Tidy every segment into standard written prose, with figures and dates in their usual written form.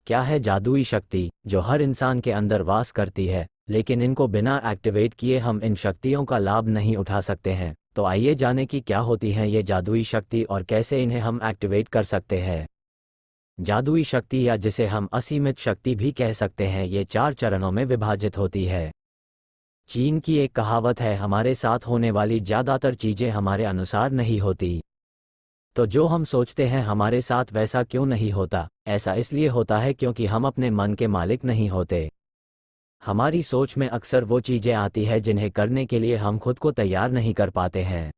क्या है जादुई शक्ति जो हर इंसान के अंदर वास करती है, लेकिन इनको बिना एक्टिवेट किए हम इन शक्तियों का लाभ नहीं उठा सकते हैं? तो आइए जाने कि क्या होती हैं ये जादुई शक्ति और कैसे इन्हें हम एक्टिवेट कर सकते हैं। जादुई शक्ति, या जिसे हम असीमित शक्ति भी कह सकते हैं, ये 4 चरणों में विभाजित होती है। चीन की एक कहावत है, हमारे साथ होने वाली ज़्यादातर चीज़ें हमारे अनुसार नहीं होती। तो जो हम सोचते हैं हमारे साथ वैसा क्यों नहीं होता? ऐसा इसलिए होता है क्योंकि हम अपने मन के मालिक नहीं होते। हमारी सोच में अक्सर वो चीज़ें आती है जिन्हें करने के लिए हम खुद को तैयार नहीं कर पाते हैं।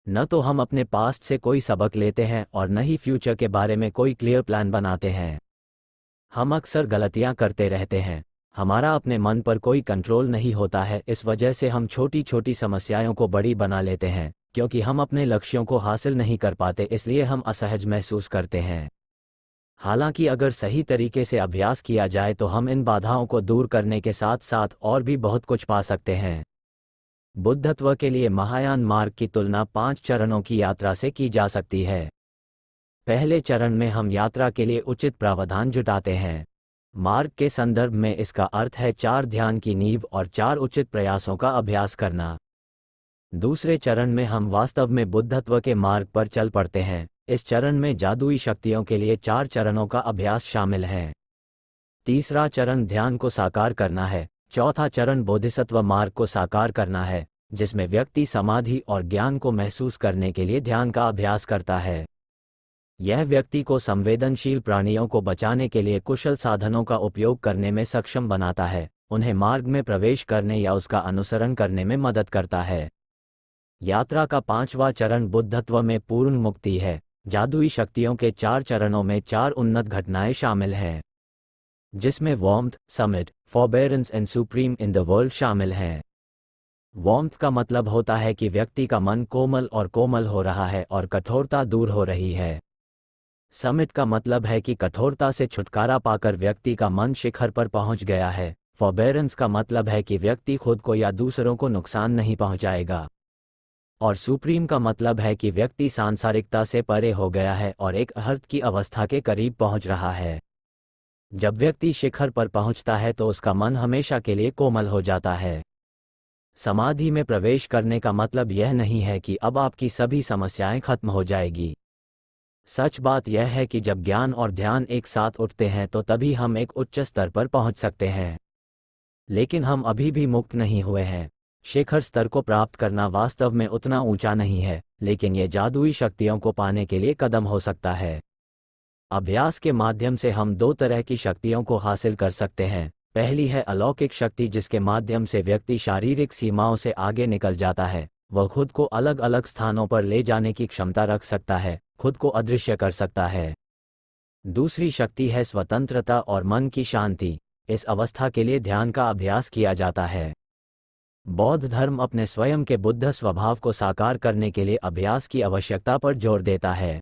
न तो हम अपने पास्ट से कोई सबक लेते हैं और न ही फ्यूचर के बारे में कोई क्लियर प्लान बनाते हैं। हम अक्सर गलतियां करते रहते हैं। हमारा अपने मन पर कोई कंट्रोल नहीं होता है, इस वजह से हम छोटी छोटी समस्याओं को बड़ी बना लेते हैं। क्योंकि हम अपने लक्ष्यों को हासिल नहीं कर पाते, इसलिए हम असहज महसूस करते हैं। हालांकि अगर सही तरीके से अभ्यास किया जाए तो हम इन बाधाओं को दूर करने के साथ साथ और भी बहुत कुछ पा सकते हैं। बुद्धत्व के लिए महायान मार्ग की तुलना 5 चरणों की यात्रा से की जा सकती है। पहले चरण में हम यात्रा के लिए उचित प्रावधान जुटाते हैं। मार्ग के संदर्भ में इसका अर्थ है 4 ध्यान की नींव और 4 उचित प्रयासों का अभ्यास करना। दूसरे चरण में हम वास्तव में बुद्धत्व के मार्ग पर चल पड़ते हैं। इस चरण में जादुई शक्तियों के लिए 4 चरणों का अभ्यास शामिल है। तीसरा चरण ध्यान को साकार करना है। चौथा चरण बोधिसत्व मार्ग को साकार करना है, जिसमें व्यक्ति समाधि और ज्ञान को महसूस करने के लिए ध्यान का अभ्यास करता है। यह व्यक्ति को संवेदनशील प्राणियों को बचाने के लिए कुशल साधनों का उपयोग करने में सक्षम बनाता है, उन्हें मार्ग में प्रवेश करने या उसका अनुसरण करने में मदद करता है। यात्रा का 5वां चरण बुद्धत्व में पूर्ण मुक्ति है। जादुई शक्तियों के 4 चरणों में 4 उन्नत घटनाएं शामिल हैं, जिसमें warmth, summit, forbearance and supreme in the world शामिल हैं। वार्मथ का मतलब होता है कि व्यक्ति का मन कोमल हो रहा है और कठोरता दूर हो रही है। समिट का मतलब है कि कठोरता से छुटकारा पाकर व्यक्ति का मन शिखर पर पहुंच गया है। फॉरबेरेंस का मतलब है कि व्यक्ति खुद को या दूसरों को नुकसान नहीं पहुंचाएगा। और सुप्रीम का मतलब है कि व्यक्ति सांसारिकता से परे हो गया है और एक अर्थ की अवस्था के करीब पहुंच रहा है। जब व्यक्ति शिखर पर पहुंचता है तो उसका मन हमेशा के लिए कोमल हो जाता है। समाधि में प्रवेश करने का मतलब यह नहीं है कि अब आपकी सभी समस्याएं खत्म हो जाएगी। सच बात यह है कि जब ज्ञान और ध्यान एक साथ उठते हैं तो तभी हम एक उच्च स्तर पर पहुंच सकते हैं। लेकिन हम अभी भी मुक्त नहीं हुए हैं। शिखर स्तर को प्राप्त करना वास्तव में उतना ऊंचा नहीं है, लेकिन यह जादुई शक्तियों को पाने के लिए कदम हो सकता है। अभ्यास के माध्यम से हम 2 तरह की शक्तियों को हासिल कर सकते हैं। पहली है अलौकिक शक्ति, जिसके माध्यम से व्यक्ति शारीरिक सीमाओं से आगे निकल जाता है। वह खुद को अलग अलग स्थानों पर ले जाने की क्षमता रख सकता है, खुद को अदृश्य कर सकता है। दूसरी शक्ति है स्वतंत्रता और मन की शांति। इस अवस्था के लिए ध्यान का अभ्यास किया जाता है। बौद्ध धर्म अपने स्वयं के बुद्ध स्वभाव को साकार करने के लिए अभ्यास की आवश्यकता पर जोर देता है।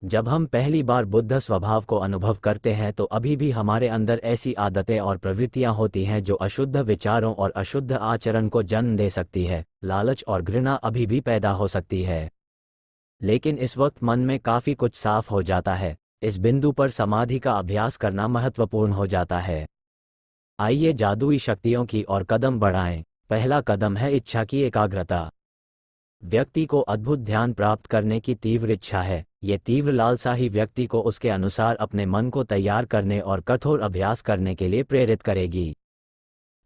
जब हम पहली बार बुद्ध स्वभाव को अनुभव करते हैं तो अभी भी हमारे अंदर ऐसी आदतें और प्रवृत्तियां होती हैं जो अशुद्ध विचारों और अशुद्ध आचरण को जन्म दे सकती है। लालच और घृणा अभी भी पैदा हो सकती है। लेकिन इस वक्त मन में काफ़ी कुछ साफ हो जाता है। इस बिंदु पर समाधि का अभ्यास करना महत्वपूर्ण हो जाता है। आइए जादुई शक्तियों की ओर कदम बढ़ाएं। पहला कदम है इच्छा की एकाग्रता। व्यक्ति को अद्भुत ध्यान प्राप्त करने की तीव्र इच्छा है। ये तीव्र लालसा ही व्यक्ति को उसके अनुसार अपने मन को तैयार करने और कठोर अभ्यास करने के लिए प्रेरित करेगी।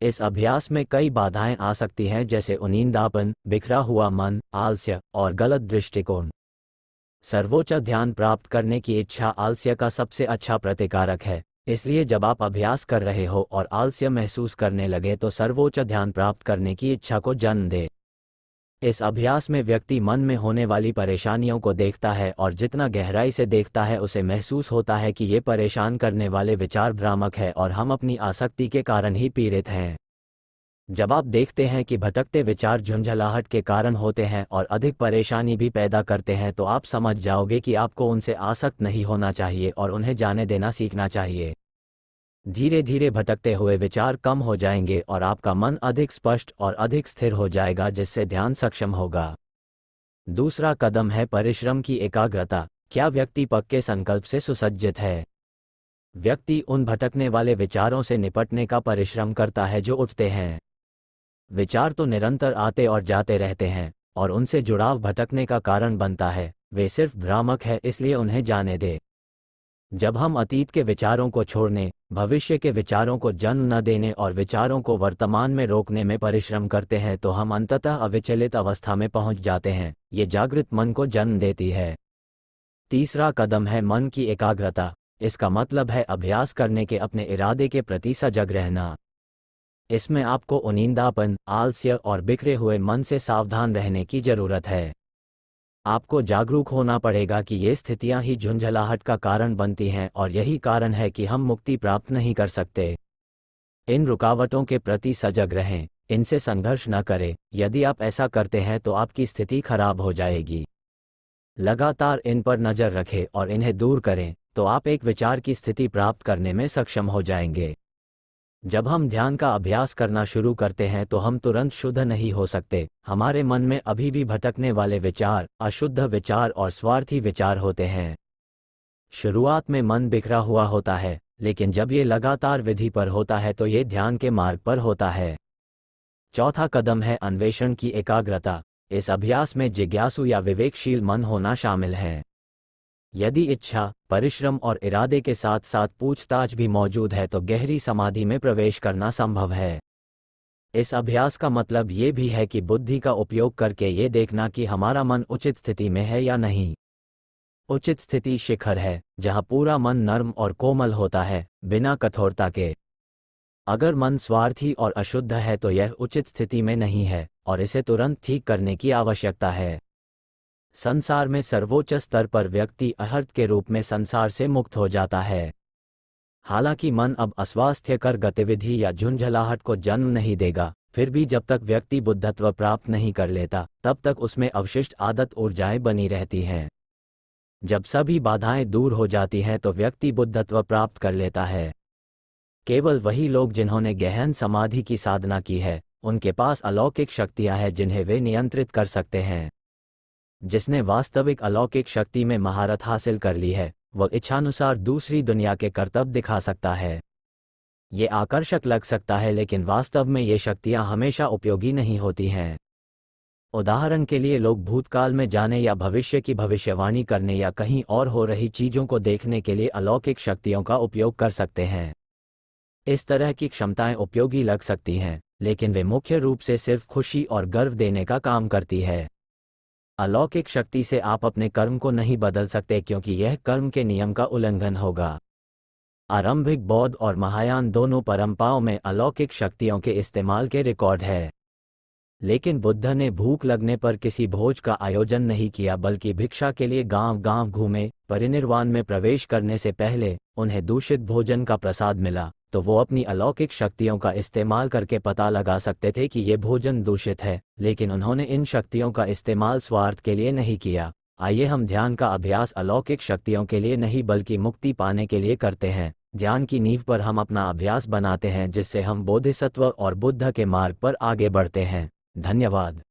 इस अभ्यास में कई बाधाएं आ सकती हैं, जैसे उनींदापन, बिखरा हुआ मन, आलस्य और गलत दृष्टिकोण। सर्वोच्च ध्यान प्राप्त करने की इच्छा आलस्य का सबसे अच्छा प्रतिकारक है। इसलिए जब आप अभ्यास कर रहे हो और आलस्य महसूस करने लगे तो सर्वोच्च ध्यान प्राप्त करने की इच्छा को जन्म दे। इस अभ्यास में व्यक्ति मन में होने वाली परेशानियों को देखता है और जितना गहराई से देखता है उसे महसूस होता है कि ये परेशान करने वाले विचार भ्रामक है और हम अपनी आसक्ति के कारण ही पीड़ित हैं। जब आप देखते हैं कि भटकते विचार झुंझलाहट के कारण होते हैं और अधिक परेशानी भी पैदा करते हैं तो आप समझ जाओगे कि आपको उनसे आसक्त नहीं होना चाहिए और उन्हें जाने देना सीखना चाहिए। धीरे धीरे भटकते हुए विचार कम हो जाएंगे और आपका मन अधिक स्पष्ट और अधिक स्थिर हो जाएगा, जिससे ध्यान सक्षम होगा। दूसरा कदम है परिश्रम की एकाग्रता। क्या व्यक्ति पक्के संकल्प से सुसज्जित है? व्यक्ति उन भटकने वाले विचारों से निपटने का परिश्रम करता है जो उठते हैं। विचार तो निरंतर आते और जाते रहते हैं और उनसे जुड़ाव भटकने का कारण बनता है। वे सिर्फ भ्रामक है, इसलिए उन्हें जाने दे। जब हम अतीत के विचारों को छोड़ने, भविष्य के विचारों को जन्म न देने और विचारों को वर्तमान में रोकने में परिश्रम करते हैं तो हम अंततः अविचलित अवस्था में पहुंच जाते हैं। ये जागृत मन को जन्म देती है। तीसरा कदम है मन की एकाग्रता। इसका मतलब है अभ्यास करने के अपने इरादे के प्रति सजग रहना। इसमें आपको उनींदापन, आलस्य और बिखरे हुए मन से सावधान रहने की जरूरत है। आपको जागरूक होना पड़ेगा कि ये स्थितियां ही झुंझलाहट का कारण बनती हैं और यही कारण है कि हम मुक्ति प्राप्त नहीं कर सकते। इन रुकावटों के प्रति सजग रहें, इनसे संघर्ष न करें। यदि आप ऐसा करते हैं तो आपकी स्थिति खराब हो जाएगी। लगातार इन पर नज़र रखें और इन्हें दूर करें तो आप एक विचार की स्थिति प्राप्त करने में सक्षम हो जाएंगे। जब हम ध्यान का अभ्यास करना शुरू करते हैं तो हम तुरंत शुद्ध नहीं हो सकते। हमारे मन में अभी भी भटकने वाले विचार, अशुद्ध विचार और स्वार्थी विचार होते हैं। शुरुआत में मन बिखरा हुआ होता है, लेकिन जब ये लगातार विधि पर होता है तो ये ध्यान के मार्ग पर होता है। चौथा कदम है अन्वेषण की एकाग्रता। इस अभ्यास में जिज्ञासु या विवेकशील मन होना शामिल है। यदि इच्छा, परिश्रम और इरादे के साथ साथ पूछताछ भी मौजूद है तो गहरी समाधि में प्रवेश करना संभव है। इस अभ्यास का मतलब ये भी है कि बुद्धि का उपयोग करके ये देखना कि हमारा मन उचित स्थिति में है या नहीं। उचित स्थिति शिखर है, जहाँ पूरा मन नर्म और कोमल होता है, बिना कठोरता के। अगर मन स्वार्थी और अशुद्ध है तो यह उचित स्थिति में नहीं है और इसे तुरंत ठीक करने की आवश्यकता है। संसार में सर्वोच्च स्तर पर व्यक्ति अहर्त के रूप में संसार से मुक्त हो जाता है। हालांकि मन अब अस्वास्थ्यकर गतिविधि या झुंझलाहट को जन्म नहीं देगा, फिर भी जब तक व्यक्ति बुद्धत्व प्राप्त नहीं कर लेता तब तक उसमें अवशिष्ट आदत ऊर्जाएं बनी रहती हैं। जब सभी बाधाएं दूर हो जाती हैं तो व्यक्ति बुद्धत्व प्राप्त कर लेता है। केवल वही लोग जिन्होंने गहन समाधि की साधना की है, उनके पास अलौकिक शक्तियां हैं जिन्हें वे नियंत्रित कर सकते हैं। जिसने वास्तविक अलौकिक शक्ति में महारत हासिल कर ली है, वह इच्छानुसार दूसरी दुनिया के करतब दिखा सकता है। ये आकर्षक लग सकता है, लेकिन वास्तव में ये शक्तियां हमेशा उपयोगी नहीं होती हैं। उदाहरण के लिए लोग भूतकाल में जाने या भविष्य की भविष्यवाणी करने या कहीं और हो रही चीजों को देखने के लिए अलौकिक शक्तियों का उपयोग कर सकते हैं। इस तरह की क्षमताएं उपयोगी लग सकती हैं, लेकिन वे मुख्य रूप से सिर्फ खुशी और गर्व देने का काम करती है। अलौकिक शक्ति से आप अपने कर्म को नहीं बदल सकते, क्योंकि यह कर्म के नियम का उल्लंघन होगा। आरंभिक बौद्ध और महायान दोनों परंपराओं में अलौकिक शक्तियों के इस्तेमाल के रिकॉर्ड है। लेकिन बुद्ध ने भूख लगने पर किसी भोज का आयोजन नहीं किया, बल्कि भिक्षा के लिए गांव-गांव घूमे। परिनिर्वाण में प्रवेश करने से पहले उन्हें दूषित भोजन का प्रसाद मिला, तो वो अपनी अलौकिक शक्तियों का इस्तेमाल करके पता लगा सकते थे कि ये भोजन दूषित है, लेकिन उन्होंने इन शक्तियों का इस्तेमाल स्वार्थ के लिए नहीं किया। आइए हम ध्यान का अभ्यास अलौकिक शक्तियों के लिए नहीं बल्कि मुक्ति पाने के लिए करते हैं। ध्यान की नींव पर हम अपना अभ्यास बनाते हैं, जिससे हम बोधिसत्व और बुद्ध के मार्ग पर आगे बढ़ते हैं। धन्यवाद।